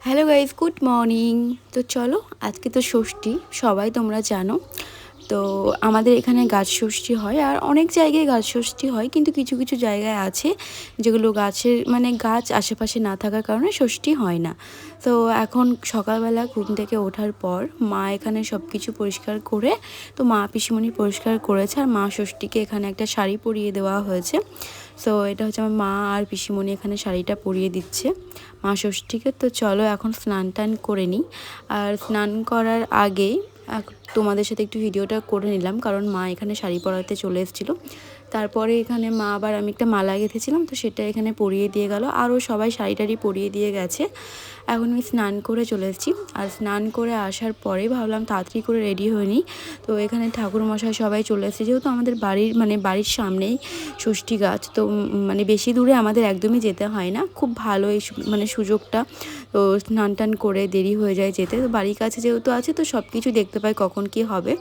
Hello guys, good morning. তো চলো, আজকে তো ষষ্ঠী, সবাই তোমরা জানো। তো আমাদের এখানে গাছ ষষ্ঠী হয়, আর অনেক জায়গায় গাছ ষষ্ঠী হয়, কিন্তু কিছু কিছু জায়গায় আছে যেগুলো গাছের গাছ আশেপাশে না থাকার কারণে ষষ্ঠী হয় না। তো এখন সকালবেলা ঘুম থেকে ওঠার পর মা এখানে সব কিছু পরিষ্কার করে, তো মা পিসিমণি পরিষ্কার করেছে, আর মা ষষ্ঠীকে এখানে একটা শাড়ি পরিয়ে দেওয়া হয়েছে। সো এটা হচ্ছে আমার মা আর পিসিমণি এখানে শাড়িটা পরিয়ে দিচ্ছে মা ষষ্ঠীকে। তো চলো এখন স্নান টান করে নিই। আর স্নান করার আগেই তোমাদের সাথে একটু ভিডিওটা করে নিলাম, কারণ মা এখানে শাড়ি পরাতে চলে এসেছিলো। তারপরে এখানে মা আবার আমি একটা মালা গেঁথেছিলাম, তো সেটা এখানে পরিয়ে দিয়ে গেল, আরও সবাই শাড়ি টাড়ি পরিয়ে দিয়ে গেছে। এখন আমি স্নান করে চলে এসেছি, আর স্নান করে আসার পরে ভাবলাম তাড়াতাড়ি করে রেডি হয়ে নিই। তো এখানে ঠাকুরমশাই সবাই চলে এসেছে, যেহেতু আমাদের বাড়ির সামনেই ষষ্ঠী গাছ, তো বেশি দূরে আমাদের একদমই যেতে হয় না, খুব ভালো এই সুযোগটা। তো স্নান টান করে দেরি হয়ে যায় যেতে, তো বাড়ির কাছে যেহেতু আছে তো সব কিছু দেখতে পাই কখন কি হবে।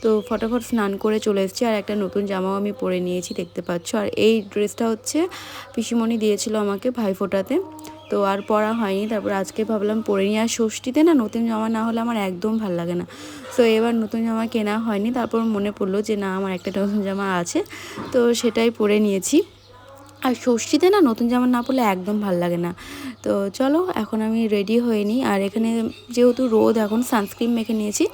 তো ফটাফট স্নান করে চলে এসেছি, আর একটা নতুন জামাও আমি পরে নিয়েছি, দেখতে পাচ্ছ। আর এই ড্রেসটা হচ্ছে পিসিমণি দিয়েছিল আমাকে ভাইফোঁটাতে, তো আর পরা হয়নি। তারপর আজকে ভাবলাম পরে নিই, আর ষষ্ঠীতে না নতুন জামা না হলে আমার একদম ভালো লাগে না। তো এবার নতুন জামা কেনা হয়নি, তারপর মনে পড়লো যে না, আমার একটা নতুন জামা আছে, তো সেটাই পরে নিয়েছি। আর ষষ্ঠীতে না নতুন জামা না পরলে একদম ভাল লাগে না। তো চলো এখন আমি রেডি হয়ে নিই। আর এখানে যেহেতু রোদ, এখন সানস্ক্রিন মেখে নিয়েছি।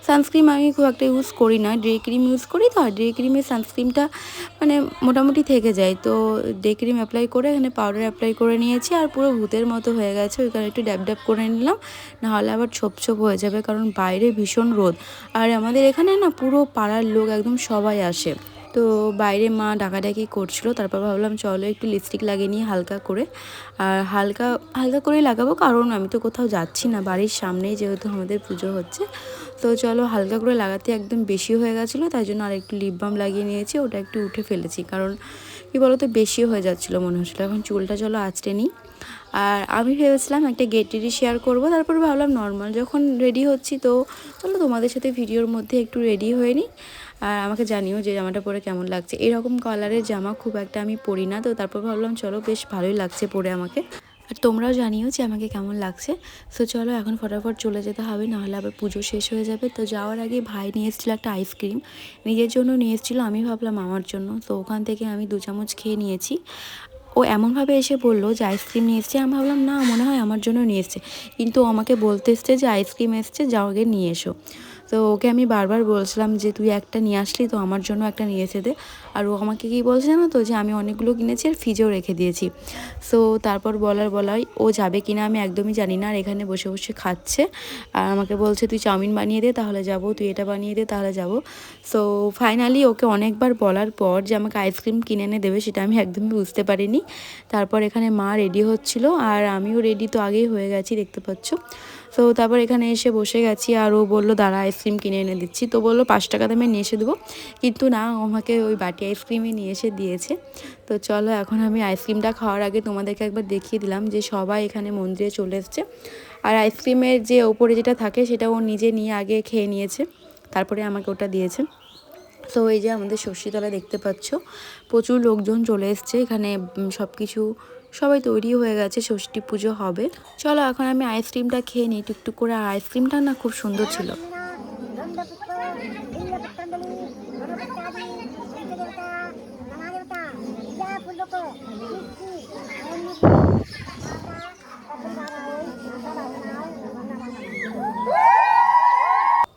সানস্ক্রিন আমি খুব একটা ইউজ করি না, ডে ক্রিম ইউজ করি। তো আর ডে ক্রিমের সানস্ক্রিনটা মোটামুটি থেকে যায়, তো ডে ক্রিম অ্যাপ্লাই করে এখানে পাউডার অ্যাপ্লাই করে নিয়েছি, আর পুরো ভূতের মতো হয়ে গেছে। ওইখানে একটু ড্যাব ড্যাব করে নিলাম, নাহলে আবার ছোপ ছোপ হয়ে যাবে, কারণ বাইরে ভীষণ রোদ। আর আমাদের এখানে না পুরো পাড়ার লোক একদম সবাই আসে, তো বাইরে মা ডাকাডাকি করছিলো। তারপর ভাবলাম চলো একটু লিপস্টিক লাগিয়ে নিই হালকা করে। আর হালকা হালকা করেই লাগাবো, কারণ আমি তো কোথাও যাচ্ছি না, বাড়ির সামনেই যেহেতু আমাদের পুজো হচ্ছে। তো চলো হালকা করে লাগাতে একদম বেশি হয়ে গেছিলো, তাই জন্য আর একটু লিপ বাম লাগিয়ে নিয়েছি, ওটা একটু উঠে ফেলেছি, কারণ কী বলো তো বেশি হয়ে যাচ্ছিলো মনে হচ্ছিলো। এখন চুলটা চলো আঁচড়ে নিই। আর আমি ভেবেছিলাম একটা গেট রেডি শেয়ার করবো, তারপরে ভাবলাম নর্মাল যখন রেডি হচ্ছি, তো চলো তোমাদের সাথে ভিডিওর মধ্যে একটু রেডি হয়ে নিই। আর আমাকে জানিও যে জামাটা পরে কেমন লাগছে। এরকম কালারের জামা খুব একটা আমি পরি না, তো তারপর ভাবলাম চলো বেশ ভালোই লাগছে পরে আমাকে। আর তোমরাও জানিও যে আমাকে কেমন লাগছে। সো চলো এখন ফটাফট চলে যেতে হবে, নাহলে আবার পুজো শেষ হয়ে যাবে। তো যাওয়ার আগে ভাই নিয়ে এসেছিলো একটা আইসক্রিম, নিজের জন্য নিয়ে এসেছিলো, আমি ভাবলাম আমার জন্য। তো ওখান থেকে আমি 2 চামচ খেয়ে নিয়েছি। ও এমনভাবে এসে বললো যে আইসক্রিম নিয়ে এসছে, আমি ভাবলাম না, মনে হয় আমার জন্য নিয়ে এসছে, কিন্তু ও আমাকে বলতে এসছে যে আইসক্রিম এসছে, যাও আগে নিয়ে এসো। তো ওকে আমি বারবার বলছিলাম যে তুই একটা নিয়ে আসলি, তো আমার জন্য একটা নিয়ে এসে দে। আর ও আমাকে কী বলছে জানো তো, যে আমি অনেকগুলো কিনেছি আর ফ্রিজেও রেখে দিয়েছি। সো তারপর বলাই ও যাবে কিনা আমি একদমই জানি না, আর এখানে বসে বসে খাচ্ছে, আর আমাকে বলছে তুই চাউমিন বানিয়ে দে তাহলে যাব, তুই এটা বানিয়ে দে তাহলে যাব। সো ফাইনালি ওকে অনেকবার বলার পর যে আমাকে আইসক্রিম কিনে এনে দেবে, সেটা আমি একদমই বুঝতে পারিনি। তারপর এখানে মা রেডি হচ্ছিল, আর আমিও রেডি তো আগেই হয়ে গেছি, দেখতে পাচ্ছ। তো তারপর এখানে এসে বসে গেছি, আর ও বললো দাঁড়া আইসক্রিম কিনে এনে দিচ্ছি। তো বললো 5 টাকা দামে নিয়ে এসে দেবো, কিন্তু না, আমাকে ওই বাটি আইসক্রিমই নিয়ে এসে দিয়েছে। তো চলো এখন আমি আইসক্রিমটা খাওয়ার আগে তোমাদেরকে একবার দেখিয়ে দিলাম যে সবাই এখানে মন্দিরে চলে এসছে। আর আইসক্রিমের যে ওপরে যেটা থাকে সেটা ও নিজে নিয়ে আগে খেয়ে নিয়েছে, তারপরে আমাকে ওটা দিয়েছে। তো এই যে আমাদের ষষ্ঠীতলা দেখতে পাচ্ছ, প্রচুর লোকজন চলে এসছে এখানে, সব কিছু সবাই তৈরি হয়ে গেছে, ষষ্ঠী পুজো হবে। চলো এখন আমি আইসক্রিমটা খেয়ে নিই টুকটুক করে। আর আইসক্রিমটা না খুব সুন্দর ছিল।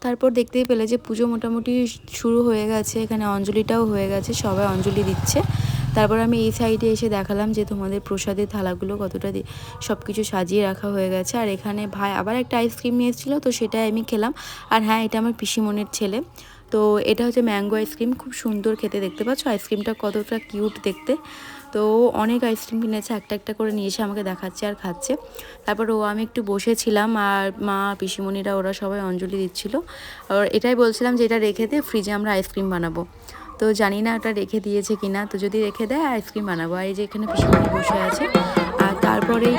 তারপর দেখতেই পেলে যে পুজো মোটামুটি শুরু হয়ে গেছে, এখানে অঞ্জলিটাও হয়ে গেছে, সবাই অঞ্জলি দিচ্ছে। তারপর আমি এই সাইডে এসে দেখালাম যে তোমাদের প্রসাদের থালাগুলো কতটা সব কিছু সাজিয়ে রাখা হয়ে গেছে। আর এখানে ভাই আবার একটা আইসক্রিম নিয়ে এসেছিলো, তো সেটাই আমি খেলাম। আর হ্যাঁ, এটা আমার পিসিমণির ছেলে। তো এটা হচ্ছে ম্যাঙ্গো আইসক্রিম, খুব সুন্দর খেতে, দেখতে পাচ্ছ আইসক্রিমটা কতটা কিউট দেখতে। তো অনেক আইসক্রিম কিনেছে, একটা একটা করে নিয়ে এসে আমাকে দেখাচ্ছে আর খাচ্ছে। তারপর আমি একটু বসেছিলাম, আর মা পিসিমণিরা ওরা সবাই অঞ্জলি দিচ্ছিলো। আর এটাই বলছিলাম যে এটা রেখে দে, ফ্রিজে আমরা আইসক্রিম বানাবো। তো জানি না ওটা রেখে দিয়েছে কিনা, তো যদি রেখে দেয় আইসক্রিম বানাবো। আর এই যে এখানে পিসিমণি বসে আছে। আর তারপরে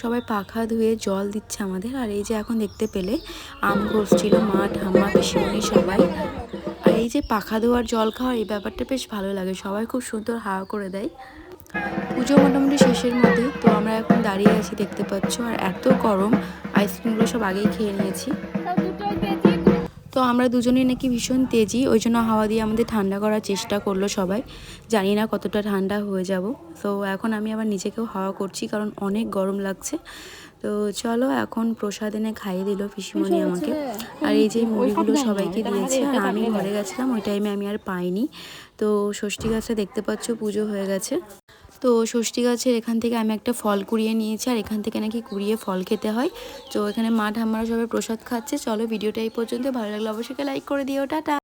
সবাই পাখা ধুয়ে জল দিচ্ছে আমাদের। আর এই যে এখন দেখতে পেলে আম ঘষছিল মা, ঠাম্মা, পিসিমণি সবাই। আর এই যে পাখা ধোয়ার জল খাওয়ার এই ব্যাপারটা বেশ ভালো লাগে, সবাই খুব সুন্দর হাওয়া করে দেয়। পুজো মোটামুটি শেষের মধ্যে, তো আমরা এখন দাঁড়িয়ে আছি দেখতে পাচ্ছ। আর এত গরম, আইসক্রিমগুলো সব আগেই খেয়ে নিয়েছি। তো আমরা দুজনেই নাকি ভীষণ তেজি, ওই জন্য হাওয়া দিয়ে আমাদের ঠান্ডা করার চেষ্টা করলো সবাই। জানি না কতটা ঠান্ডা হয়ে যাব। তো এখন আমি আবার নিজেকেও হাওয়া করছি, কারণ অনেক গরম লাগছে। তো চলো, এখন প্রসাদ এনে খাইয়ে দিল পিসিমণি আমাকে। আর এই যে মুড়িগুলো সবাইকে দিয়েছে। আর আমি ঘরে গেছিলাম, ওই টাইমে আমি আর পাইনি। তো ষষ্ঠী গাছটা দেখতে পাচ্ছ পুজো হয়ে গেছে। তো ষষ্ঠী গাছের এখান থেকে আমি একটা ফল কুড়িয়ে নিয়েছি, আর এখান থেকে নাকি কুড়িয়ে ফল খেতে হয়। তো এখানে মা ঠাম্মারা সবাই প্রসাদ খাচ্ছে। চলো, ভিডিওটা এই পর্যন্ত, ভালো লাগলে অবশ্যই লাইক করে দিও, টাটা।